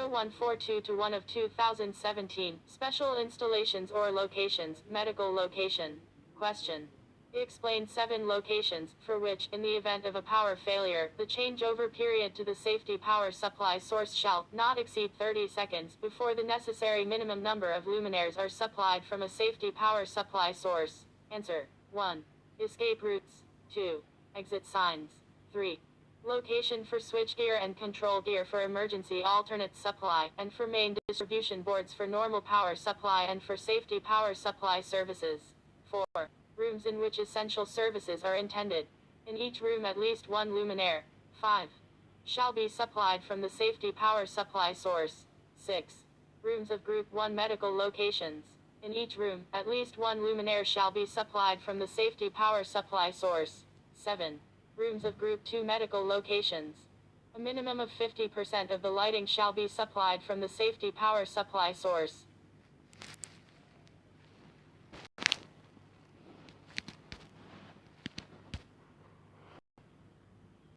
0142 to 1 of 2017, special installations or locations, medical location. Question. Explain 7 locations, for which, in the event of a power failure, the changeover period to the safety power supply source shall not exceed 30 seconds before the necessary minimum number of luminaires are supplied from a safety power supply source. Answer. 1. Escape routes. 2. Exit signs. 3. Location for switchgear and control gear for emergency alternate supply, and for main distribution boards for normal power supply and for safety power supply services. 4. Rooms in which essential services are intended. In each room at least 1 luminaire. 5. Shall be supplied from the safety power supply source. 6. Rooms of Group 1 medical locations. In each room, at least 1 luminaire shall be supplied from the safety power supply source. 7. Rooms of Group 2 medical locations. A minimum of 50% of the lighting shall be supplied from the safety power supply source.